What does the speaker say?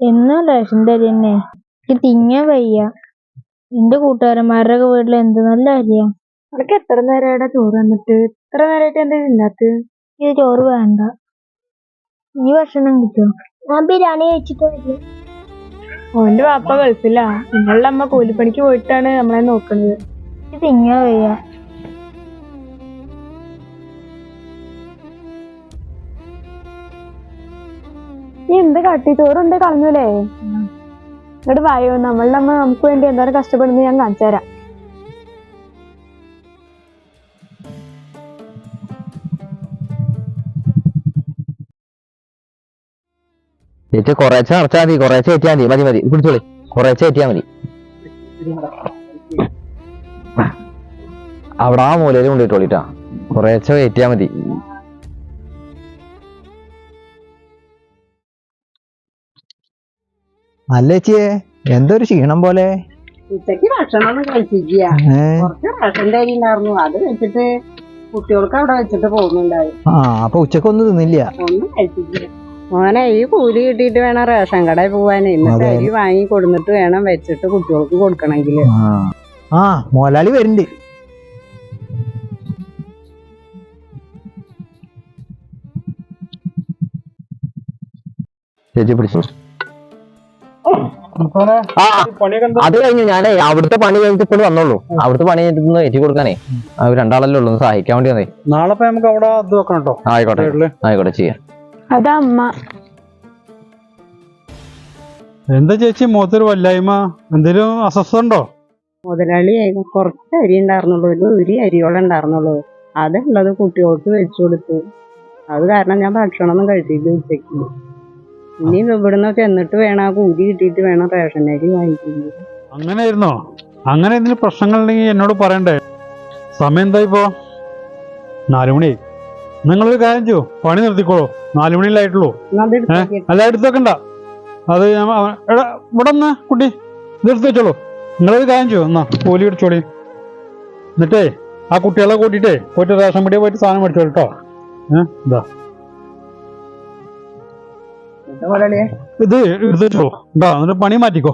എന്നും റേഷൻ തരി തന്നെ. എനിക്ക് തിന്നാൻ വയ്യ. എന്റെ കൂട്ടുകാരന്മാരുടെ ഒക്കെ വീട്ടിൽ എന്ത് നല്ല അരിയാ. അനക്ക് എത്ര നേരമായിട്ടാ ചോറ് വന്നിട്ട്? ഇത്ര നേരമായിട്ട് എന്താ ഇല്ലാത്ത? ഇത് ചോറ് വേണ്ട. ഈ ഭക്ഷണം കിട്ടുമോ? ഞാൻ ബിരിയാണി കഴിച്ചിട്ട്. ഓന്റെ വാപ്പ ഗൾഫിലാ. നിങ്ങളുടെ അമ്മ കൂലിപ്പണിക്ക് പോയിട്ടാണ് നമ്മളെ നോക്കുന്നത്. എനിക്ക് തിന്നാൻ വയ്യ. നീ എന്ത് കാട്ടി? ചോറുണ്ട് കളഞ്ഞൂലേ? ഇങ്ങോട്ട് വായോ, നമ്മളുടെ അമ്മ നമുക്ക് വേണ്ടി എന്തോരം കഷ്ടപ്പെടുന്നത് ഞാൻ കാണിച്ചു തരാം. ചേച്ചി കുറേശ്ശെ നിറച്ചാൽ മതി, കുറേശ്ശെ ഏറ്റിയാൽ മതി. മതി പിടിച്ചോളി, കുറേശ്ശെ ഏറ്റിയാൽ മതി. അവിടെ ആ മൂലയിൽ കൊണ്ടിട്ടോളിട്ടാ, കുറേശ്ശെ ഏറ്റിയാൽ മതി. അല്ല ചേച്ചിയെ, എന്തൊരു ക്ഷീണം പോലെ. ഉച്ചക്ക് ഭക്ഷണം ഒന്നും കഴിച്ചില്ല. കുറച്ച് റേഷന്റെ അരി ഉണ്ടായിരുന്നു, അത് വെച്ചിട്ട് കുട്ടികൾക്ക് അവിടെ വെച്ചിട്ട് പോകുന്നുണ്ടായി. അപ്പൊ ഉച്ചക്കൊന്നും തിന്നില്ല? ഒന്നും കഴിച്ചില്ല മോനെ. ഈ കൂലി കിട്ടിയിട്ട് വേണം റേഷൻ കടയിൽ പോവാൻ. എന്നിട്ട് അരി വാങ്ങി കൊടുത്തിട്ട് വേണം വെച്ചിട്ട് കുട്ടികൾക്ക് കൊടുക്കണമെങ്കിൽ. മോലാളി വരുന്നുണ്ട്. ചേച്ചി പിടിച്ചു. അത് കഴിഞ്ഞു. ഞാനേ അവിടുത്തെ പണി കഴിഞ്ഞിട്ട് ഇപ്പോൾ വന്നോളൂ. അവിടുത്തെ പണി കഴിഞ്ഞിട്ട് ഏറ്റി കൊടുക്കാനേ രണ്ടാളല്ലേ ഉള്ളൂ, സഹായിക്കാൻ വേണ്ടി വന്നേ. നാളെ നമുക്ക് അവിടെ ഇത് വെക്കണം കേട്ടോ. ആയിക്കോട്ടെ ആയിക്കോട്ടെ, ചെയ്യാം. അതാ അമ്മ. എന്താ ചേച്ചി മുഖത്തൊരു വല്ലായ്മ? എന്തേലും അസ്വസ്ഥത ഉണ്ടോ? മുതലാളി കുറച്ച് അരി ഉണ്ടായിരുന്നുള്ളൂ, ഒരു അരിയോളം ഉണ്ടായിരുന്നുള്ളൂ. അതുള്ളത് കുട്ടികൾക്ക് വെച്ചു കൊടുത്തു. അത് കാരണം ഞാൻ ഭക്ഷണമൊന്നും കഴിച്ചില്ല ഉച്ചയ്ക്ക്. ഇനി ഇവിടുന്ന് ചെന്നിട്ട് വേണം, ആ കൂലി കിട്ടിയിട്ട് വേണം റേഷൻ അരി വാങ്ങിക്കുന്നത്. അങ്ങനെയായിരുന്നോ? അങ്ങനെ എന്തെങ്കിലും പ്രശ്നങ്ങൾ ഉണ്ടെങ്കിൽ എന്നോട് പറയണ്ടേ? സമയം എന്താ ഇപ്പോ? 4 മണി. നിങ്ങളൊരു കാര്യം ചെയ്യോ, പണി നിർത്തിക്കോളൂ. 4 മണിയിലായിട്ടുള്ളൂ. അല്ല എടുത്ത് വെക്കണ്ട. അത് ഇവിടെ ഒന്ന് കുട്ടി ഇതെടുത്ത് വെച്ചോളൂ. നിങ്ങളൊരു കാര്യം ചെയ്യോ, എന്നാ കൂലി പിടിച്ചോളി. എന്നിട്ടേ ആ കുട്ടികളെ കൂട്ടിയിട്ടേ പോയിട്ട് റേഷൻ പടിയെ പോയിട്ട് സാധനം മേടിച്ചോളൂ കേട്ടോ. ഇതാ ഇത് എടുത്ത് വെച്ചോ. എന്നിട്ട് പണി മാറ്റിക്കോ.